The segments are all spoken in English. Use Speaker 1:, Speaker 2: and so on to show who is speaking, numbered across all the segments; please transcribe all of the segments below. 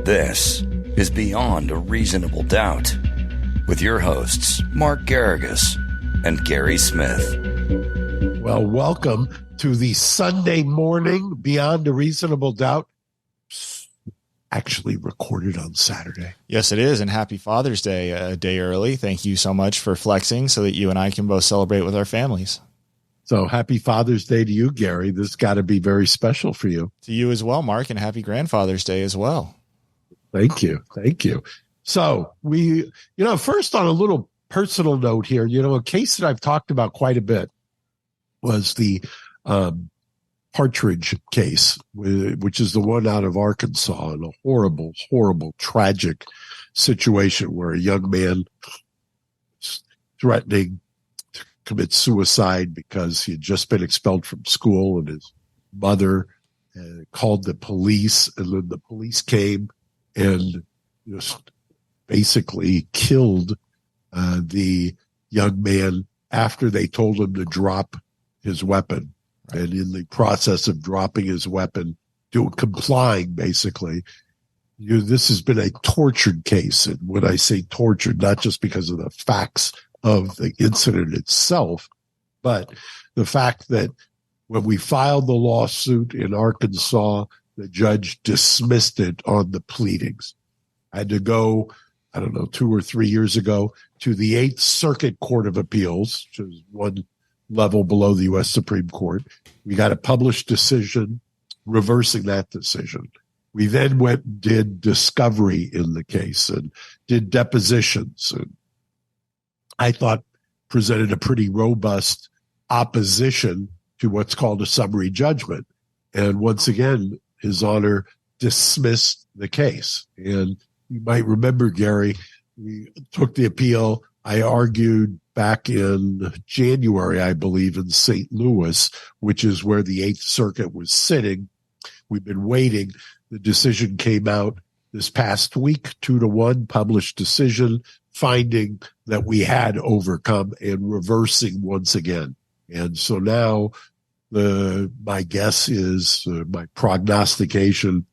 Speaker 1: This is Beyond a Reasonable Doubt with your hosts, Mark Garrigus and Gary Smith.
Speaker 2: Well, welcome to the Sunday morning Beyond a Reasonable Doubt, actually recorded on Saturday.
Speaker 3: Yes, it is. And happy Father's Day a day early. Thank you so much for flexing so that you and I can both celebrate with our families.
Speaker 2: So happy Father's Day to you, Gary. This has got to be very special for you.
Speaker 3: To you as well, Mark, and happy Grandfather's Day as well.
Speaker 2: Thank you. Thank you. So first on a little personal note here, a case that I've talked about quite a bit was the Partridge case, which is the one out of Arkansas, and a horrible, horrible, tragic situation where a young man is threatening to commit suicide because he had just been expelled from school, and his mother called the police, and then the police came and just basically killed the young man after they told him to drop his weapon. Right. And in the process of dropping his weapon, complying basically, this has been a tortured case. And when I say tortured, not just because of the facts of the incident itself, but the fact that when we filed the lawsuit in Arkansas, the judge dismissed it on the pleadings. I had to go, 2 or 3 years ago, to the Eighth Circuit Court of Appeals, which is one level below the U.S. Supreme Court. We got a published decision reversing that decision. We then went and did discovery in the case and did depositions, and I thought presented a pretty robust opposition to what's called a summary judgment. And once again, His Honor dismissed the case. And you might remember, Gary, we took the appeal. I argued back in January, I believe, in St. Louis, which is where the Eighth Circuit was sitting. We've been waiting. The decision came out this past week, 2-1 published decision, finding that we had overcome and reversing once again. And so now my guess is, my prognostication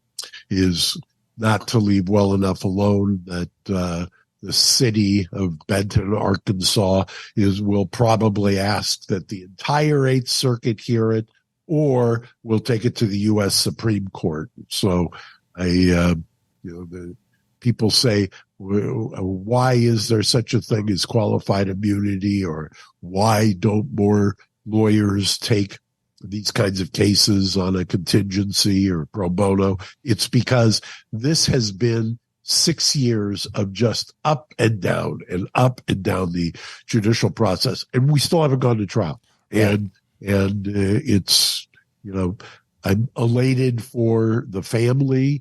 Speaker 2: is not to leave well enough alone, that the city of Benton, Arkansas, will probably ask that the entire Eighth Circuit hear it, or we'll take it to the U.S. Supreme Court. So the people say, why is there such a thing as qualified immunity, or why don't more lawyers take these kinds of cases on a contingency or pro bono? It's because this has been 6 years of just up and down the judicial process, and we still haven't gone to trial. And it's, I'm elated for the family,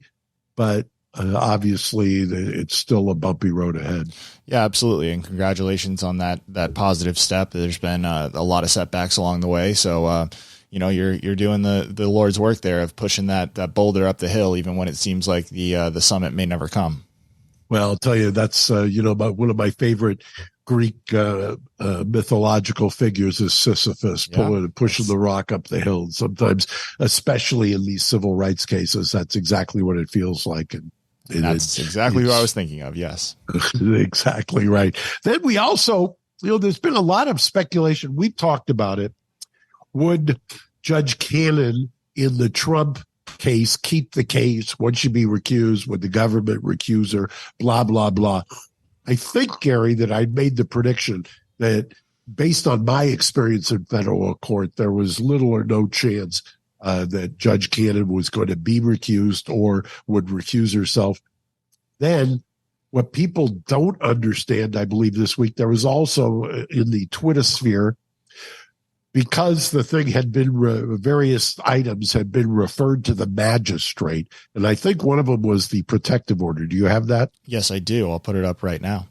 Speaker 2: but obviously it's still a bumpy road ahead.
Speaker 3: Yeah, absolutely. And congratulations on that positive step. There's been a lot of setbacks along the way. So, you're doing the Lord's work there of pushing that boulder up the hill, even when it seems like the summit may never come.
Speaker 2: Well, I'll tell you, that's, one of my favorite Greek mythological figures is Sisyphus, pushing the rock up the hill. And sometimes, especially in these civil rights cases, that's exactly what it feels like. And
Speaker 3: that's exactly who I was thinking of. Yes.
Speaker 2: Exactly right. Then we also, there's been a lot of speculation. We've talked about it. Would Judge Cannon in the Trump case keep the case? Would she be recused? Would the government recuse her? Blah, blah, blah. I think, Gary, that I made the prediction that based on my experience in federal court, there was little or no chance that Judge Cannon was going to be recused or would recuse herself. Then what people don't understand, I believe this week, there was also in the Twitter sphere, because the thing had been, various items had been referred to the magistrate. And I think one of them was the protective order. Do you have that?
Speaker 3: Yes, I do. I'll put it up right now.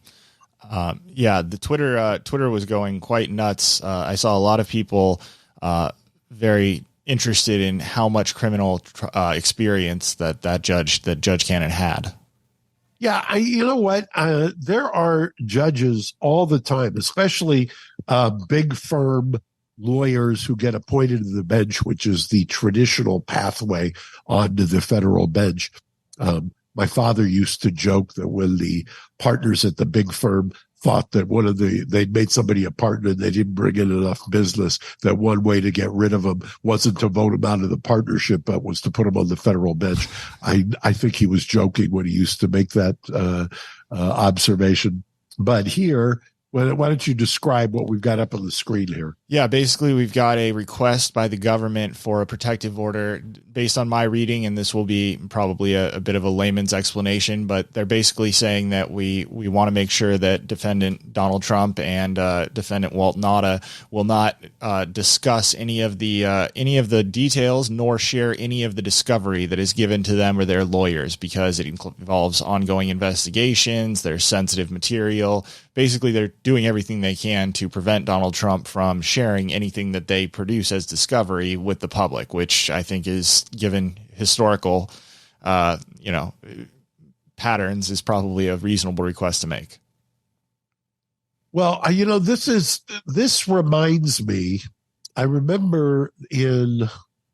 Speaker 3: The Twitter was going quite nuts. I saw a lot of people very interested in how much criminal experience that Judge Cannon had.
Speaker 2: Yeah, you know what? There are judges all the time, especially big firm lawyers who get appointed to the bench, which is the traditional pathway onto the federal bench. My father used to joke that when the partners at the big firm thought that they'd made somebody a partner and they didn't bring in enough business, that one way to get rid of them wasn't to vote him out of the partnership, but was to put him on the federal bench. I think he was joking when he used to make that observation. But here, why don't you describe what we've got up on the screen here?
Speaker 3: Yeah, basically we've got a request by the government for a protective order based on my reading, and this will be probably a bit of a layman's explanation, but they're basically saying that we want to make sure that defendant Donald Trump and defendant Walt Nauta will not discuss any of the details nor share any of the discovery that is given to them or their lawyers, because it involves ongoing investigations, there's sensitive material. Basically, they're doing everything they can to prevent Donald Trump from sharing anything that they produce as discovery with the public, which I think is, given historical, patterns, is probably a reasonable request to make.
Speaker 2: Well, this reminds me, I remember in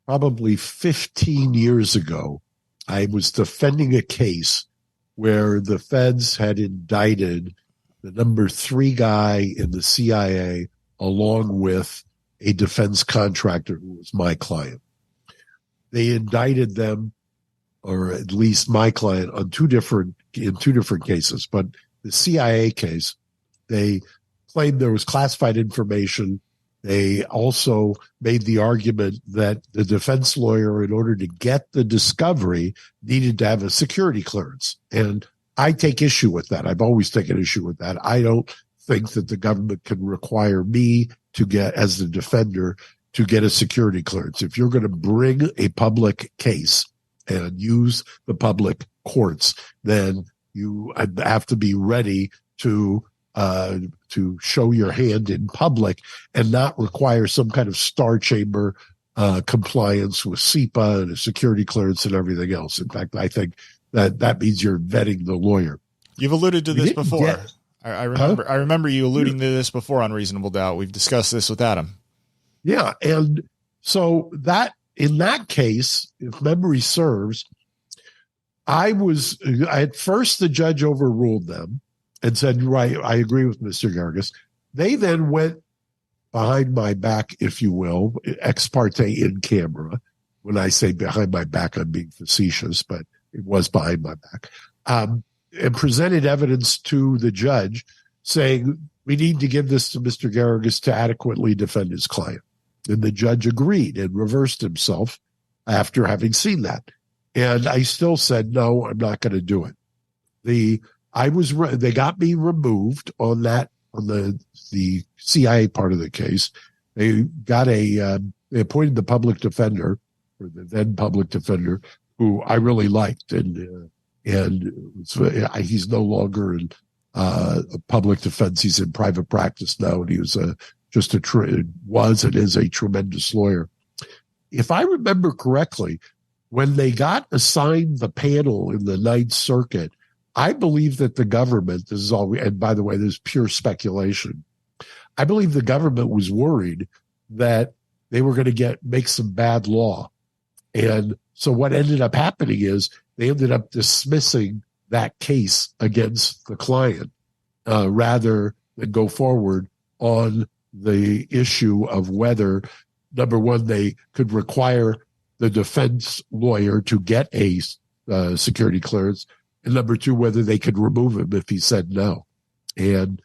Speaker 2: probably 15 years ago, I was defending a case where the feds had indicted the number 3 guy in the CIA, along with a defense contractor who was my client. They indicted them, or at least my client, in two different cases. But the CIA case, they claimed there was classified information. They also made the argument that the defense lawyer, in order to get the discovery, needed to have a security clearance. And I take issue with that. I've always taken issue with that. I don't think that the government can require me to get, as the defender, to get a security clearance. If you're going to bring a public case and use the public courts, then you have to be ready to show your hand in public and not require some kind of star chamber compliance with SEPA and a security clearance and everything else. In fact, I think that means you're vetting the lawyer.
Speaker 3: You've alluded to this before. I remember you alluding to this before on Reasonable Doubt. We've discussed this with Adam.
Speaker 2: Yeah. And so that, in that case, if memory serves, at first the judge overruled them and said, right, I agree with Mr. Gargas. They then went behind my back, if you will, ex parte in camera. When I say behind my back, I'm being facetious, but it was behind my back, and presented evidence to the judge saying, we need to give this to Mr. Gargas to adequately defend his client. And the judge agreed and reversed himself after having seen that. And I still said, no, I'm not going to do it. They got me removed on the CIA part of the case. They appointed the public defender, or the then public defender, who I really liked, and he's no longer in public defense. He's in private practice now, and he was and is a tremendous lawyer. If I remember correctly, when they got assigned the panel in the Ninth Circuit, I believe that the government, this is all, and by the way, this is pure speculation, I believe the government was worried that they were going to make some bad law. And so what ended up happening is they ended up dismissing that case against the client rather than go forward on the issue of whether, number one, they could require the defense lawyer to get a security clearance, and number two, whether they could remove him if he said no. And,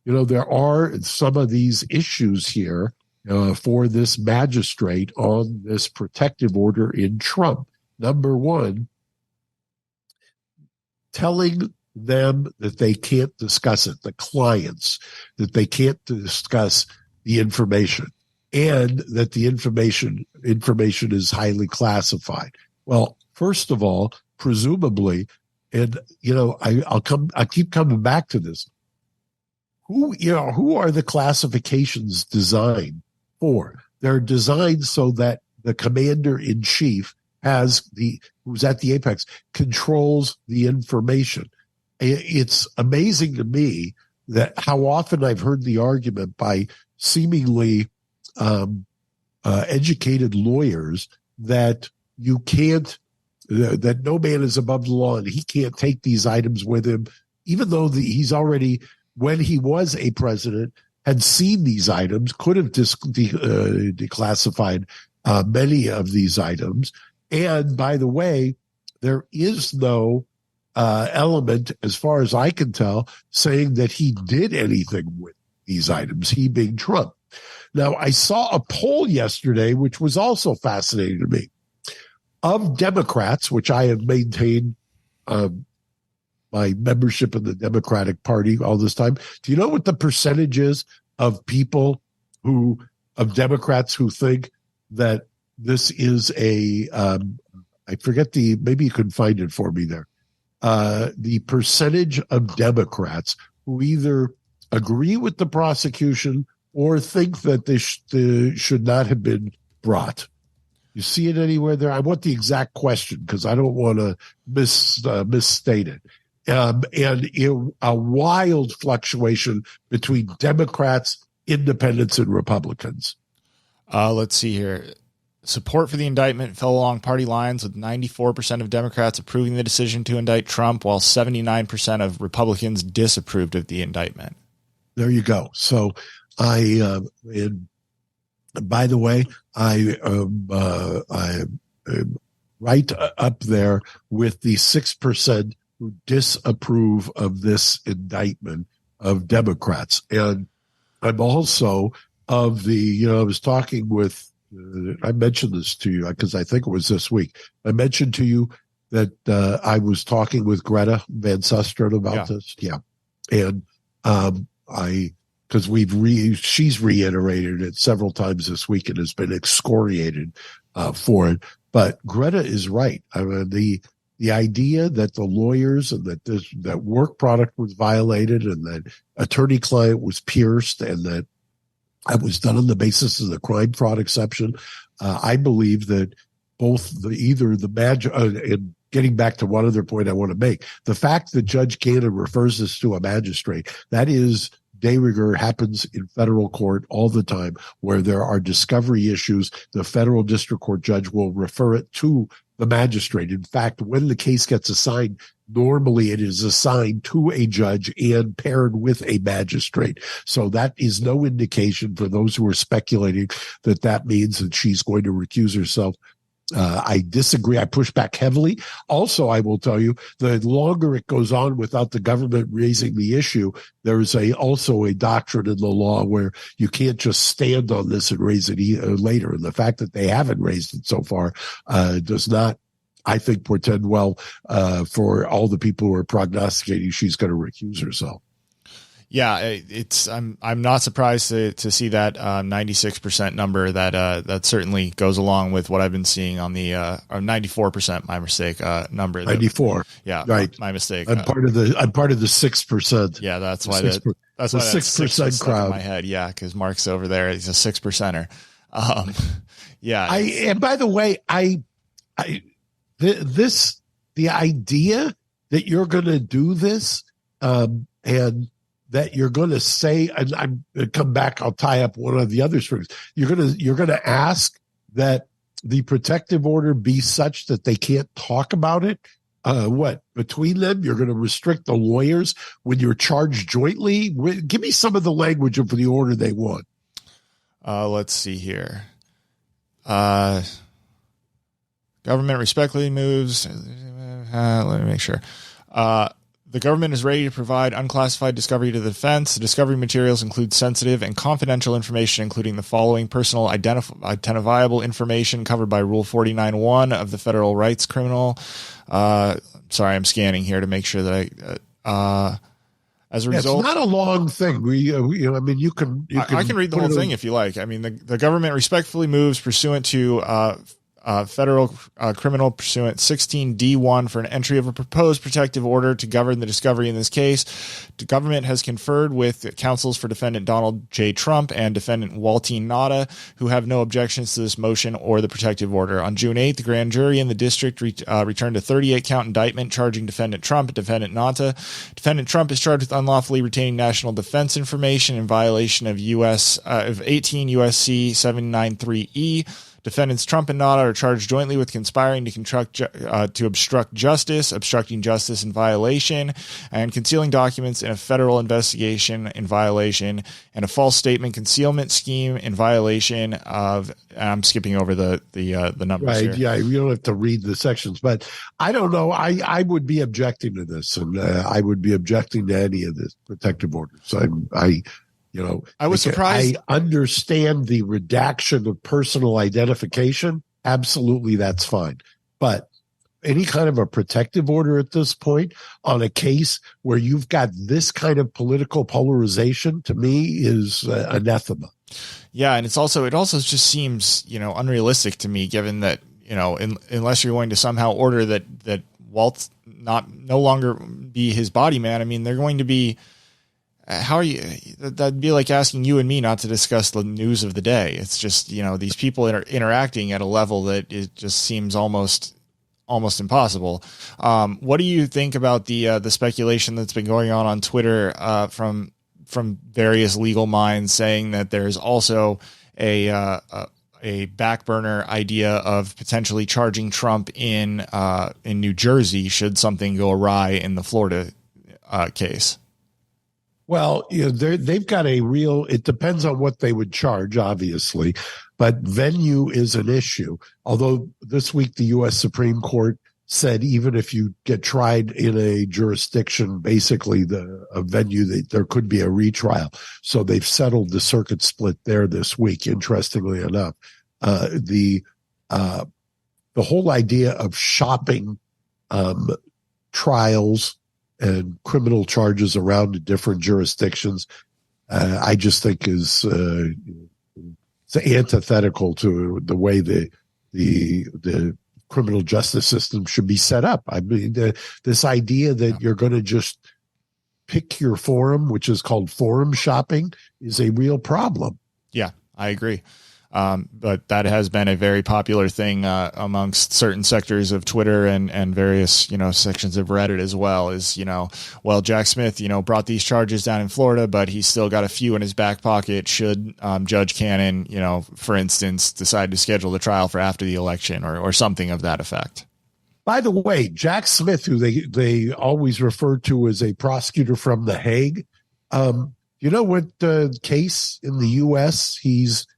Speaker 2: there are some of these issues here for this magistrate on this protective order in Trump. Number one, telling them that they can't discuss it, the clients, that they can't discuss the information, and that the information is highly classified. Well, first of all, presumably, and I keep coming back to this. Who are the classifications designed for? They're designed so that the commander in chief who's at the apex, controls the information. It's amazing to me that how often I've heard the argument by seemingly educated lawyers that you can't, that no man is above the law and he can't take these items with him, even though he's already, when he was a president, had seen these items, could have declassified many of these items. And by the way, there is no element, as far as I can tell, saying that he did anything with these items, he being Trump. Now, I saw a poll yesterday, which was also fascinating to me, of Democrats, which I have maintained my membership in the Democratic Party all this time. Do you know what the percentage is of people of Democrats who think that this is I forget maybe you can find it for me there. The percentage of Democrats who either agree with the prosecution or think that they should not have been brought. You see it anywhere there? I want the exact question because I don't want to misstate it. And a wild fluctuation between Democrats, independents, and Republicans.
Speaker 3: Let's see here. Support for the indictment fell along party lines, with 94% of Democrats approving the decision to indict Trump, while 79% of Republicans disapproved of the indictment.
Speaker 2: There you go. So and by the way, I am right up there with the 6% who disapprove of this indictment of Democrats. And I'm also of the, I was talking with, I mentioned this to you because I think it was this week. I mentioned to you that I was talking with Greta Van Susteren about this. Yeah. And because she's reiterated it several times this week and has been excoriated for it. But Greta is right. I mean, the idea that the lawyers and that work product was violated and that attorney-client was pierced and that it was done on the basis of the crime fraud exception. I believe that both and getting back to one other point I want to make, the fact that Judge Cannon refers this to a magistrate, that is de rigueur, happens in federal court all the time where there are discovery issues. The federal district court judge will refer it to the magistrate. In fact, when the case gets assigned, normally it is assigned to a judge and paired with a magistrate. So that is no indication for those who are speculating that means that she's going to recuse herself. I disagree. I push back heavily. Also, I will tell you, the longer it goes on without the government raising the issue, there is also a doctrine in the law where you can't just stand on this and raise it later. And the fact that they haven't raised it so far does not, I think, portend well for all the people who are prognosticating she's going to recuse herself.
Speaker 3: Yeah, I'm not surprised to see that 96% number. That certainly goes along with what I've been seeing on the 94%. My mistake. Number
Speaker 2: 94.
Speaker 3: Yeah,
Speaker 2: right.
Speaker 3: My mistake.
Speaker 2: I'm part of the 6%.
Speaker 3: Yeah, that's why that's the 6% crowd in my head. Yeah, because Mark's over there. He's a 6%er. Yeah.
Speaker 2: And by the way, the idea that you're going to do this, and that you're going to say, and I'm going to come back, I'll tie up one of the other strings. You're going to ask that the protective order be such that they can't talk about it. Between them, you're going to restrict the lawyers when you're charged jointly. Give me some of the language of the order they want.
Speaker 3: Let's see here. Government respectfully moves. Let me make sure. The government is ready to provide unclassified discovery to the defense. The discovery materials include sensitive and confidential information, including the following: personal identifiable information covered by Rule 49(1) of the Federal Rights Criminal. Sorry, I'm scanning here to make sure that as a result,
Speaker 2: it's not a long thing. You can
Speaker 3: I can read the whole thing if you like. I mean, the government respectfully moves pursuant to federal criminal pursuant 16D1 for an entry of a proposed protective order to govern the discovery in this case. The government has conferred with counsels for defendant Donald J. Trump and defendant Walt Nauta, who have no objections to this motion or the protective order. On June 8th, the grand jury in the district returned a 38-count indictment charging defendant Trump and defendant Nauta. Defendant Trump is charged with unlawfully retaining national defense information in violation of 18 U.S.C. 793E. Defendants Trump and Nauta are charged jointly with conspiring to obstruct justice, obstructing justice in violation, and concealing documents in a federal investigation in violation, and a false statement concealment scheme in violation of. I'm skipping over the numbers.
Speaker 2: Right?
Speaker 3: Here.
Speaker 2: Yeah, you don't have to read the sections, but I don't know. I would be objecting to this, and I would be objecting to any of this protective orders. I was surprised. I understand the redaction of personal identification. Absolutely, that's fine. But any kind of a protective order at this point on a case where you've got this kind of political polarization, to me, is anathema.
Speaker 3: Yeah, and it also just seems, unrealistic to me, given that, unless you're going to somehow order that Walt no longer be his body man. I mean, they're going to be. How are you? That'd be like asking you and me not to discuss the news of the day. It's just, these people are interacting at a level that it just seems almost impossible. What do you think about the speculation that's been going on Twitter from various legal minds saying that there's also a back burner idea of potentially charging Trump in New Jersey should something go awry in the Florida case?
Speaker 2: Well, they've got it depends on what they would charge, obviously, but venue is an issue. Although this week the U.S. Supreme Court said even if you get tried in a jurisdiction, basically a venue, there could be a retrial. So they've settled the circuit split there this week, interestingly enough. The whole idea of shopping trials and criminal charges around in different jurisdictions, I just think is it's antithetical to the way the criminal justice system should be set up. I mean, this idea that you're going to just pick your forum, which is called forum shopping, is a real problem.
Speaker 3: Yeah, I agree. But that has been a very popular thing amongst certain sectors of Twitter and various, sections of Reddit as well is, Jack Smith, brought these charges down in Florida, but he's still got a few in his back pocket should Judge Cannon, for instance, decide to schedule the trial for after the election or something of that effect.
Speaker 2: By the way, Jack Smith, who they always refer to as a prosecutor from The Hague, you know what case in the U.S. he's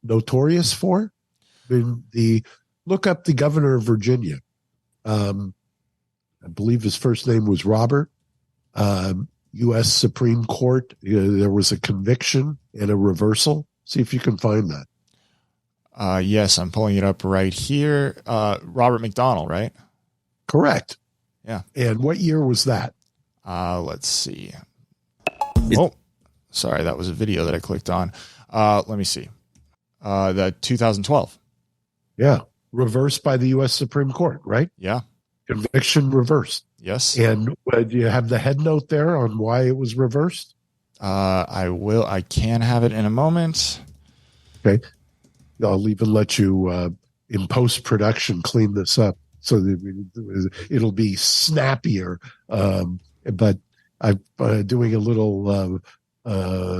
Speaker 2: notorious for? Look up the governor of Virginia. I believe his first name was Robert. U.S. Supreme Court. There was a conviction and a reversal. See if you can find that.
Speaker 3: Yes, I'm pulling it up right here. Robert McDonnell, right?
Speaker 2: Correct.
Speaker 3: Yeah.
Speaker 2: And what year was that?
Speaker 3: Let's see. Oh, sorry, that was a video that I clicked on. Let me see. The 2012.
Speaker 2: Yeah. Reversed by the U.S. Supreme Court, right?
Speaker 3: Yeah.
Speaker 2: Conviction reversed.
Speaker 3: Yes.
Speaker 2: And do you have the head note there on why it was reversed?
Speaker 3: I can have it in a moment.
Speaker 2: Okay. I'll even let you, in post-production, clean this up so that it'll be snappier. But I'm doing a little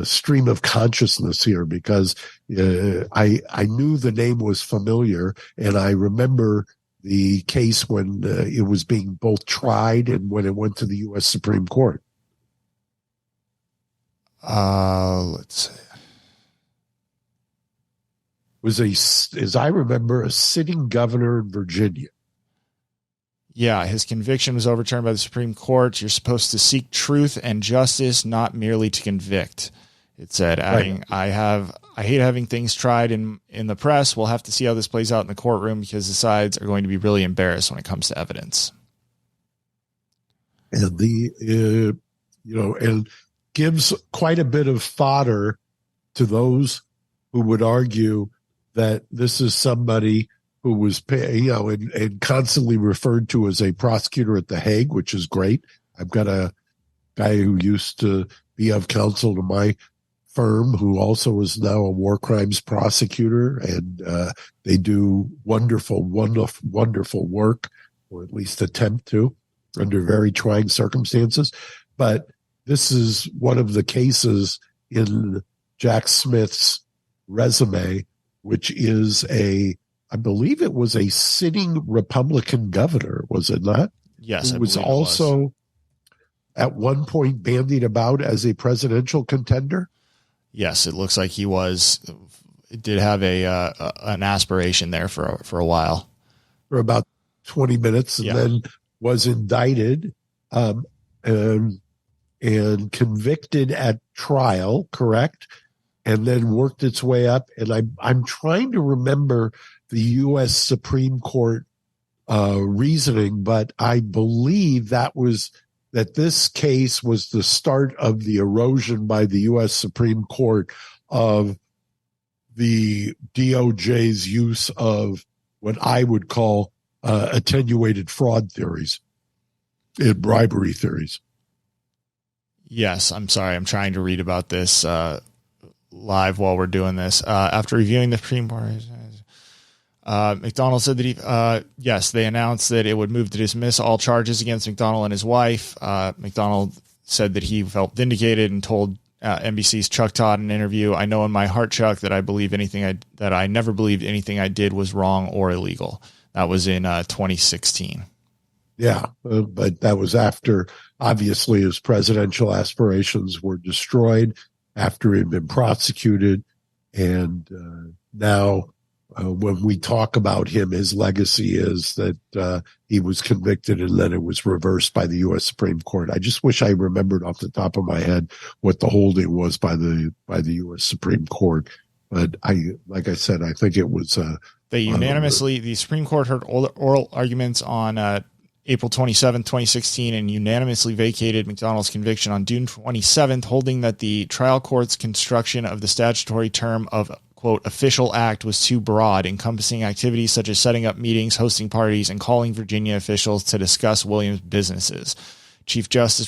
Speaker 2: stream of consciousness here because I knew the name was familiar, and I remember the case when it was being both tried and when it went to the U.S. Supreme Court.
Speaker 3: Let's see.
Speaker 2: Was as I remember, a sitting governor in Virginia.
Speaker 3: Yeah, his conviction was overturned by the Supreme Court. You're supposed to seek truth and justice, not merely to convict. It said, adding, right. I hate having things tried in the press. We'll have to see how this plays out in the courtroom because the sides are going to be really embarrassed when it comes to evidence.
Speaker 2: And and gives quite a bit of fodder to those who would argue that this is somebody who was, and constantly referred to as a prosecutor at The Hague, which is great. I've got a guy who used to be of counsel to my firm who also is now a war crimes prosecutor, and they do wonderful work, or at least attempt to, under very trying circumstances. But this is one of the cases in Jack Smith's resume, which is I believe it was a sitting Republican governor, was it not?
Speaker 3: Yes,
Speaker 2: it was also at one point bandied about as a presidential contender.
Speaker 3: Yes, it looks like he did have an aspiration there for a while,
Speaker 2: for about 20 minutes, and then was indicted and convicted at trial, correct? And then worked its way up. And I'm trying to remember the U.S. Supreme Court reasoning, but I believe that this case was the start of the erosion by the U.S. Supreme Court of the DOJ's use of what I would call attenuated fraud theories and bribery theories.
Speaker 3: Yes, I'm sorry. I'm trying to read about this live while we're doing this. After reviewing the Supreme Court, McDonald said that they announced that it would move to dismiss all charges against McDonald and his wife. McDonald said that he felt vindicated and told NBC's Chuck Todd in an interview, "I know in my heart, Chuck, that I never believed anything I did was wrong or illegal." That was in 2016.
Speaker 2: Yeah, but that was after, obviously, his presidential aspirations were destroyed, after he'd been prosecuted. And now when we talk about him, his legacy is that he was convicted and then it was reversed by the U.S. Supreme Court. I just wish I remembered off the top of my head what the holding was by the U.S. Supreme Court. But like I said, I think it was
Speaker 3: the Supreme Court heard oral arguments on April 27, 2016, and unanimously vacated McDonald's conviction on June 27th, holding that the trial court's construction of the statutory term of, quote, official act was too broad, encompassing activities such as setting up meetings, hosting parties, and calling Virginia officials to discuss Williams' businesses. Chief Justice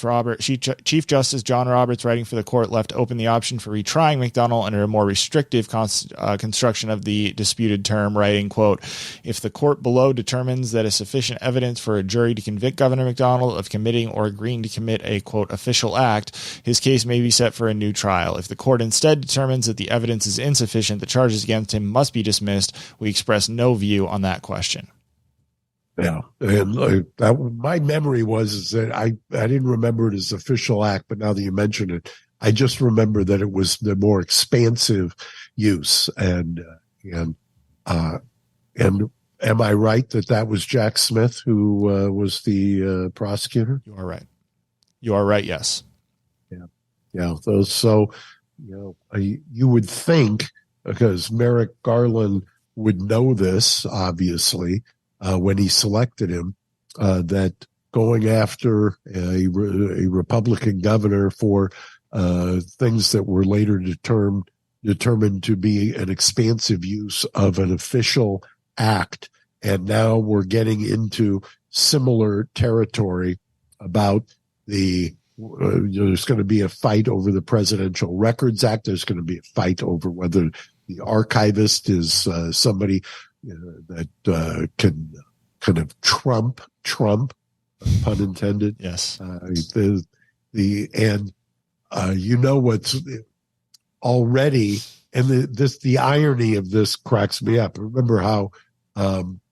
Speaker 3: John Roberts, writing for the court, left open the option for retrying McDonald under a more restrictive construction of the disputed term, writing, quote, "If the court below determines that is sufficient evidence for a jury to convict Governor McDonald of committing or agreeing to commit a, quote, official act, his case may be set for a new trial. If the court instead determines that the evidence is insufficient, the charges against him must be dismissed. We express no view on that question."
Speaker 2: Yeah, and my memory is that I didn't remember it as official act, but now that you mention it, I just remember that it was the more expansive use. And am I right that was Jack Smith who was the prosecutor?
Speaker 3: You are right. You are right. Yes.
Speaker 2: Yeah. So you would think, because Merrick Garland would know this, obviously. When he selected him, that going after a Republican governor for things that were later determined to be an expansive use of an official act, and now we're getting into similar territory about there's going to be a fight over the Presidential Records Act. There's going to be a fight over whether the archivist is somebody that can kind of trump, pun intended.
Speaker 3: Yes.
Speaker 2: What's already, and the irony of this cracks me up. Remember how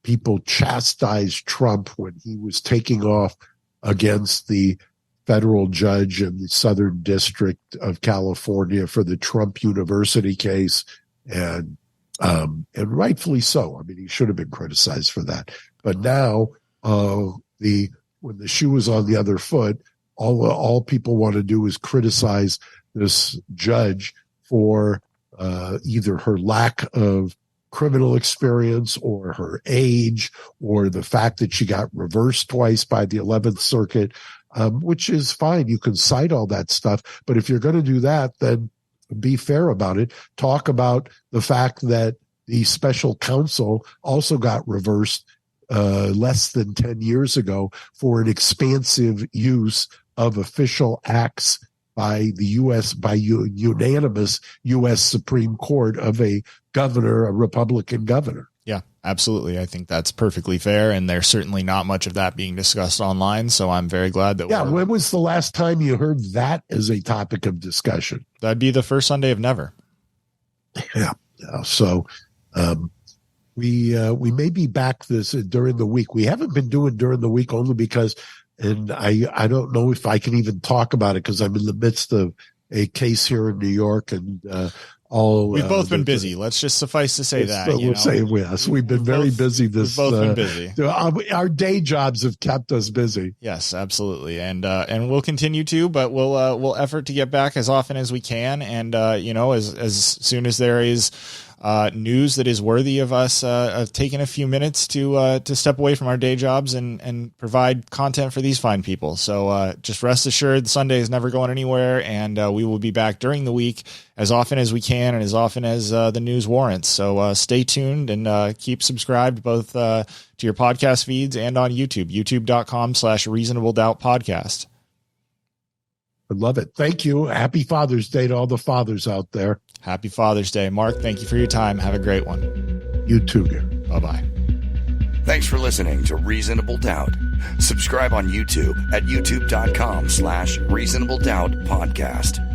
Speaker 2: people chastised Trump when he was taking off against the federal judge in the Southern District of California for the Trump University case, and rightfully so. I mean, he should have been criticized for that. But now, when the shoe is on the other foot, all people want to do is criticize this judge for either her lack of criminal experience or her age or the fact that she got reversed twice by the 11th Circuit, which is fine. You can cite all that stuff. But if you're going to do that, then be fair about it. Talk about the fact that the special counsel also got reversed less than 10 years ago for an expansive use of official acts by the U.S. by unanimous U.S. Supreme Court of a governor, a Republican governor.
Speaker 3: Yeah, absolutely. I think that's perfectly fair. And there's certainly not much of that being discussed online. So I'm very glad that
Speaker 2: when was the last time you heard that as a topic of discussion?
Speaker 3: That'd be the first Sunday of never.
Speaker 2: Yeah. So we may be back during the week. We haven't been doing during the week only because, and I don't know if I can even talk about it because I'm in the midst of a case here in New York and
Speaker 3: we've both been busy. Let's just suffice to say that.
Speaker 2: We'll say yes. We've been very busy. We've
Speaker 3: both been busy.
Speaker 2: Our day jobs have kept us busy.
Speaker 3: Yes, absolutely, and we'll continue to. But we'll effort to get back as often as we can, and as soon as there is news that is worthy of us taking a few minutes to step away from our day jobs and provide content for these fine people. So just rest assured, Sunday is never going anywhere, and we will be back during the week as often as we can and as often as the news warrants. So stay tuned and keep subscribed both to your podcast feeds and on YouTube, youtube.com/reasonabledoubtpodcast.
Speaker 2: I love it. Thank you. Happy Father's Day to all the fathers out there.
Speaker 3: Happy Father's Day. Mark, thank you for your time. Have a great one.
Speaker 2: You too, dear.
Speaker 3: Bye-bye.
Speaker 1: Thanks for listening to Reasonable Doubt. Subscribe on YouTube at youtube.com/reasonabledoubtpodcast.